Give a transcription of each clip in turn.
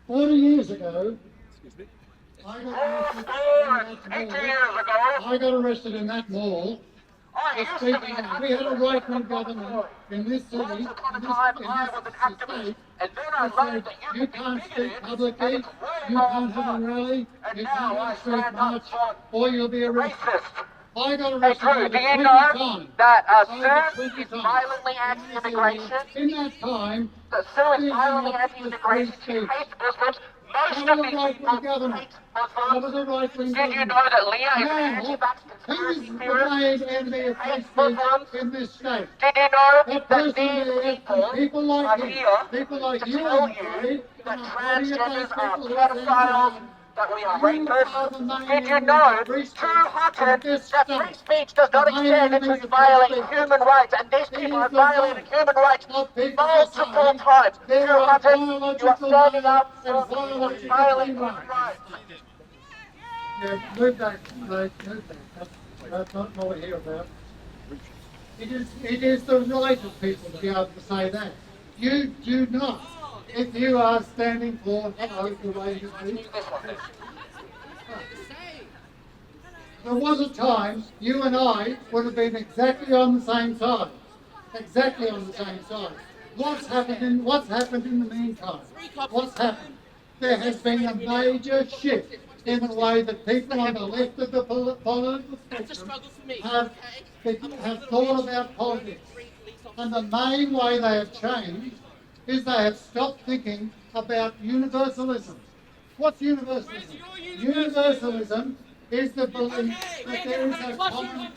40 years ago, I got arrested in that mall for speaking out. We had a right-wing government in this city, in this state, that said you can't speak publicly, you can't have a rally, you can't have a street march, or you'll be arrested. I got arrested over 20 times. That Over Sue 20 is times. violently anti-immigration? In that time, That Sue is violently anti-immigration. She hates Muslims. Most of these people hate Muslims. Did you know that Leah is an anti-vax conspiracy theorist? Who is the main enemy of free speech in this state? Did you know That that person these people like are him, here people like to you tell and you that me, transgenders are pedophiles, that we are rapists? Did you know, to Hutton, that free speech does not extend until you violate human rights, and these people have violated human rights multiple times. To Hutton, you are standing up for violating human rights. Yeah, move that, mate, move that. That's not what we're here about. It is the right of people to be able to say that. You do not. If you are standing for the way you speak. There was a time you and I would have been exactly on the same side. Exactly on the same side. What's happened in the meantime? What's happened? There has been a major shift in the way that people on the left of the political spectrum have thought about politics. And the main way they have changed is they have stopped thinking about universalism. What's universalism? Universalism is the belief that there is a common...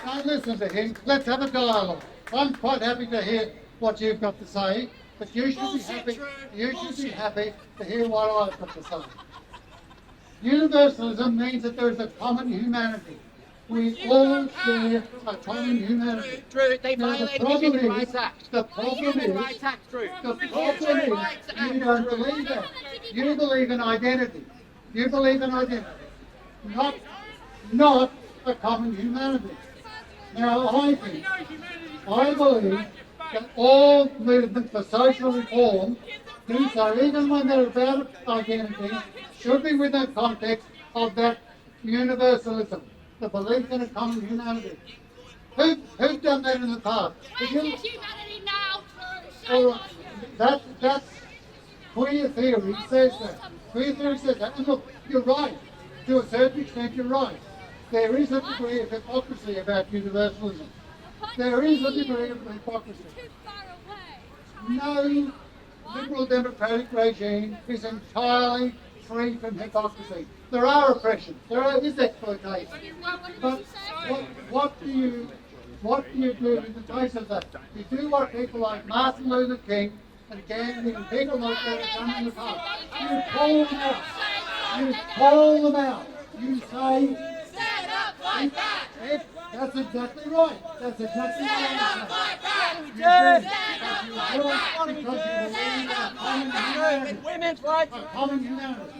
Don't listen to him. Let's have a dialogue. I'm quite happy to hear what you've got to say, but you should be happy. You should be happy to hear what I've got to say. Universalism means that there is a common humanity. We all share a common humanity. Drew, they violated the Human Rights Act. The problem is, you don't believe that. You believe in identity. You believe in identity, not a common humanity. Now, I believe that all movements for social reform do so, even when they're about identity, should be within the context of that universalism, the belief in a common humanity. Who's done that in the past? Humanity now, That's queer theory says that. Queer theory says that. And look, you're right. To a certain extent, you're right. There is a degree of hypocrisy about universalism. There is a degree of hypocrisy. No liberal democratic regime is entirely free from hypocrisy. There are oppressions. There is exploitation. But what do you do in the face of that? You do what people like Martin Luther King and Gandhi and people like that have done in the past. You call them out. You call them out. You say, stand up like that. That's exactly right. That's exactly Stand right. up like that. You Stand do. up like that. Because you believe in a common humanity. Women's rights. A common humanity.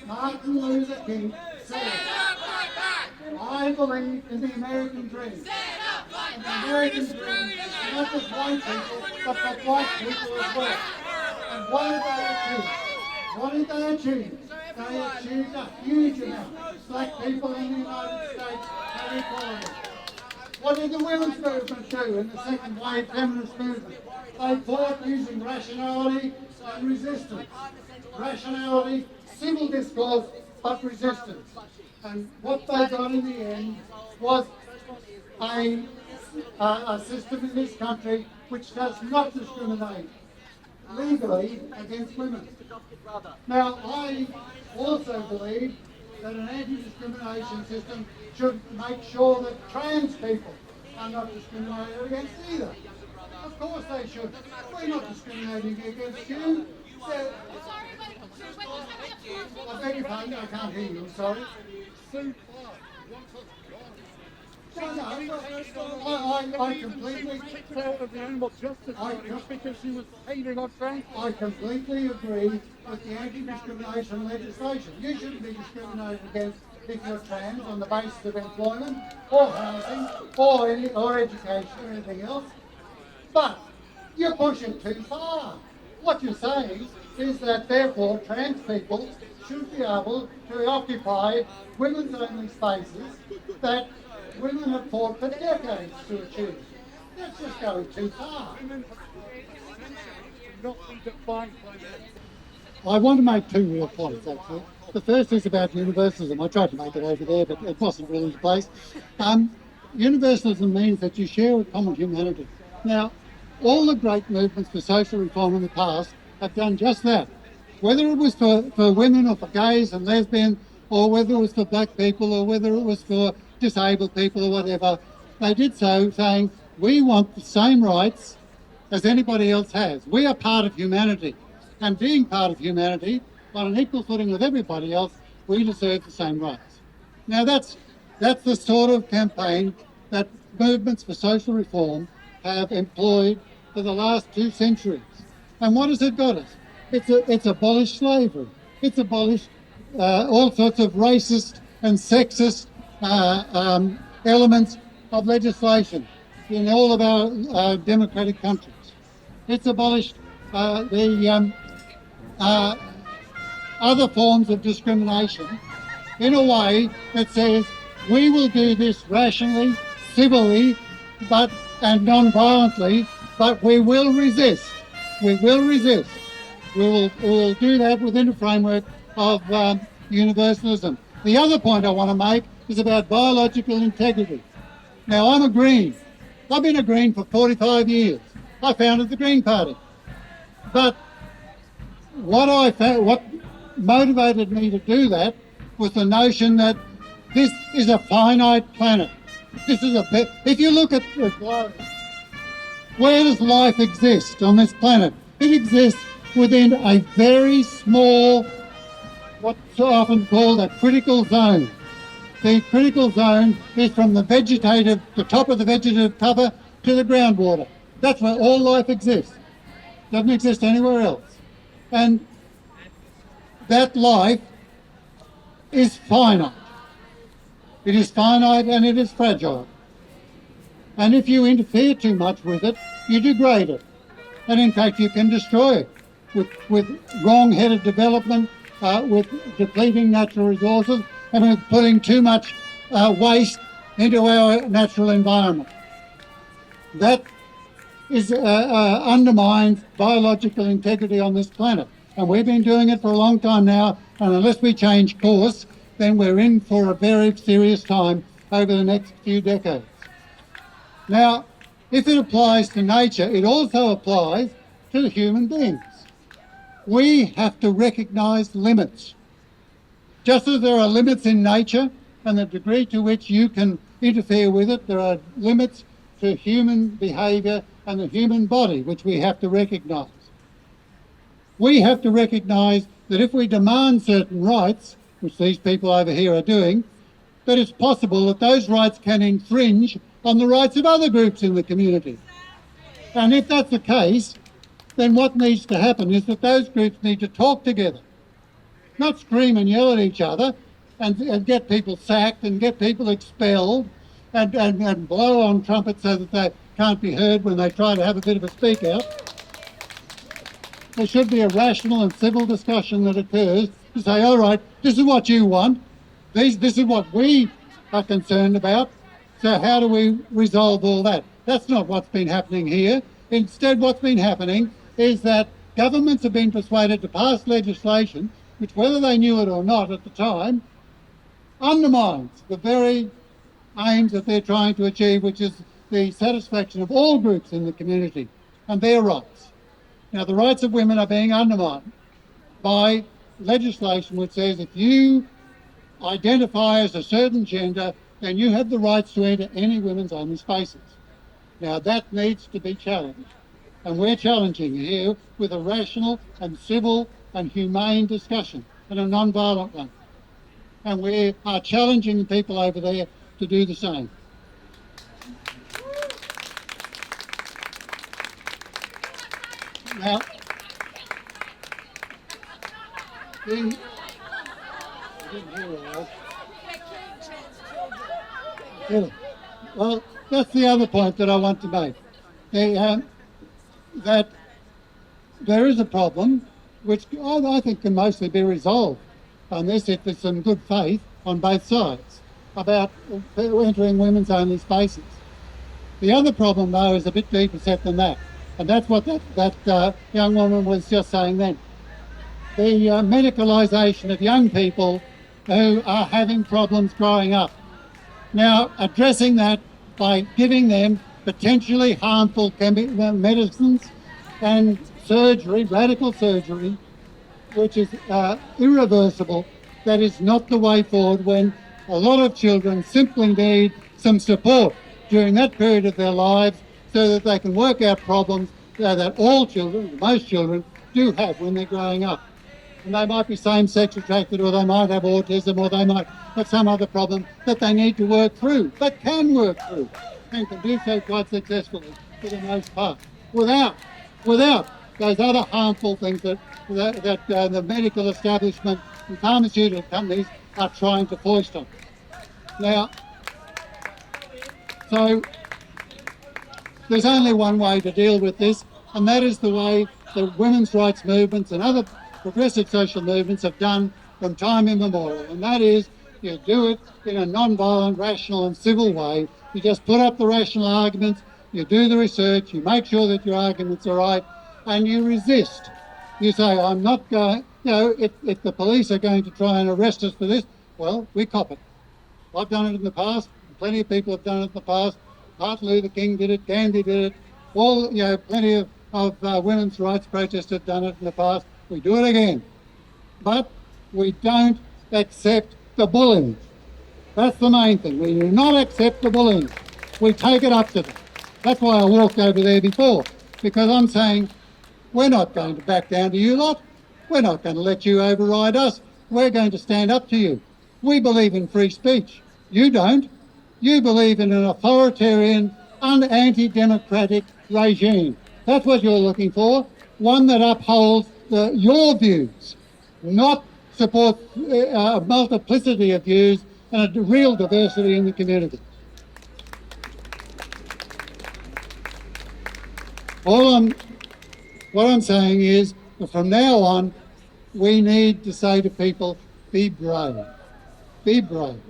Martin Luther King said, I believe in the American dream. And the American dream is not just white people, but for black people as well. And what did they achieve? What did they achieve? They achieved a huge amount. Black people in the United States have equality. What did the women's movement do in the second wave feminist movement? They fought using rationality and resistance. Rationality, civil discourse, but resistance. And what they got in the end was a system in this country which does not discriminate legally against women. Now, I also believe that an anti-discrimination system should make sure that trans people are not discriminated against either. Of course they should. We're not discriminating against you. I beg your pardon, I can't hear you, I'm sorry. I completely of the animal justice because she was hating on trans. I completely agree with the anti-discrimination legislation. You shouldn't be discriminated against if you're trans on the basis of employment or housing or education or anything else. But You push it too far. What you're saying is that therefore trans people should be able to occupy women's only spaces that women have fought for decades to achieve. That's just going too far. Women have not be defined by that. I want to make two real points, actually. The first is about universalism. I tried to make it over there, but it wasn't really the place. Universalism means that you share a common humanity. Now, all the great movements for social reform in the past have done just that. Whether it was for women or for gays and lesbians, or whether it was for black people, or whether it was for disabled people or whatever, they did so saying, we want the same rights as anybody else has. We are part of humanity. And being part of humanity, on an equal footing with everybody else, we deserve the same rights. Now that's the sort of campaign that movements for social reform have employed for the last 2 centuries. And what has it got us? It's abolished slavery. It's abolished all sorts of racist and sexist elements of legislation in all of our democratic countries. It's abolished the other forms of discrimination in a way that says we will do this rationally, civilly, and non-violently, but we will resist. We will resist. We will do that within a framework of universalism. The other point I want to make is about biological integrity. Now, I'm a Green. I've been a Green for 45 years. I founded the Green Party. But what motivated me to do that was the notion that this is a finite planet. If you look at the globe, where does life exist on this planet? It exists within a very small, what's often called a critical zone. The critical zone is from the top of the vegetative cover to the groundwater. That's where all life exists. Doesn't exist anywhere else. And that life is finite. It is finite and it is fragile. And if you interfere too much with it, you degrade it. And in fact, you can destroy it with wrong-headed development, with depleting natural resources, and with putting too much waste into our natural environment. That undermines biological integrity on this planet. And we've been doing it for a long time now, and unless we change course, then we're in for a very serious time over the next few decades. Now, if it applies to nature, it also applies to human beings. We have to recognise limits. Just as there are limits in nature and the degree to which you can interfere with it, there are limits to human behaviour and the human body, which we have to recognise. We have to recognise that if we demand certain rights, which these people over here are doing, that it's possible that those rights can infringe on the rights of other groups in the community. And if that's the case, then what needs to happen is that those groups need to talk together, not scream and yell at each other and get people sacked and get people expelled and blow on trumpets so that they can't be heard when they try to have a bit of a speak out. There should be a rational and civil discussion that occurs to say, all right, this is what you want, this is what we are concerned about, so how do we resolve all that? That's not what's been happening here. Instead, what's been happening is that governments have been persuaded to pass legislation which, whether they knew it or not at the time, undermines the very aims that they're trying to achieve, which is the satisfaction of all groups in the community and their rights. Now, the rights of women are being undermined by legislation which says if you identify as a certain gender, then you have the rights to enter any women's only spaces. Now, that needs to be challenged. And we're challenging here with a rational and civil and humane discussion and a non-violent one. And we are challenging people over there to do the same. Now, well, that's the other point that I want to make. that there is a problem which I think can mostly be resolved on this if there's some good faith on both sides about entering women's only spaces. The other problem, though, is a bit deeper set than that, and that's what that young woman was just saying then. The medicalisation of young people who are having problems growing up. Now, addressing that by giving them potentially harmful medicines and surgery, radical surgery, which is irreversible, that is not the way forward when a lot of children simply need some support during that period of their lives so that they can work out problems that all children, most children, do have when they're growing up. And they might be same-sex attracted, or they might have autism, or they might have some other problem that they need to work through, but can work through, and can do so quite successfully for the most part, without those other harmful things that the medical establishment and pharmaceutical companies are trying to foist on. Now, so there's only one way to deal with this, and that is the way the women's rights movements and other progressive social movements have done from time immemorial, and that is you do it in a non-violent, rational and civil way. You just put up the rational arguments, you do the research, you make sure that your arguments are right, and you resist. You say, I'm not going, if the police are going to try and arrest us for this, well, we cop it. I've done it in the past, plenty of people have done it in the past. Martin Luther King did it, Gandhi did it, plenty of women's rights protesters have done it in the past. We do it again. But we don't accept the bullying. That's the main thing. We do not accept the bullying. We take it up to them. That's why I walked over there before, because I'm saying, we're not going to back down to you lot. We're not going to let you override us. We're going to stand up to you. We believe in free speech. You don't. You believe in an authoritarian, anti-democratic regime. That's what you're looking for. One that upholds your views, not supports a multiplicity of views and a real diversity in the community. What I'm saying is that from now on, we need to say to people, be brave. Be brave.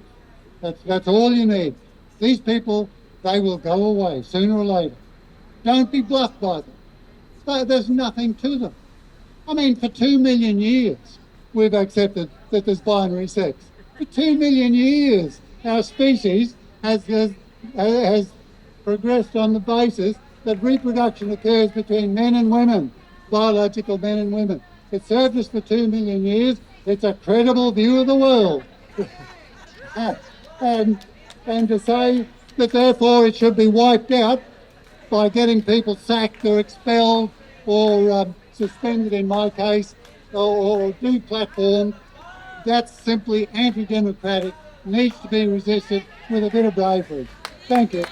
That's all you need. These people, they will go away sooner or later. Don't be bluffed by them. There's nothing to them. I mean, for 2 million years, we've accepted that there's binary sex. For 2 million years, our species has progressed on the basis that reproduction occurs between men and women, biological men and women. It served us for 2 million years. It's a credible view of the world. and to say that therefore it should be wiped out by getting people sacked or expelled or suspended in my case, or deplatformed, that's simply anti-democratic, needs to be resisted with a bit of bravery. Thank you.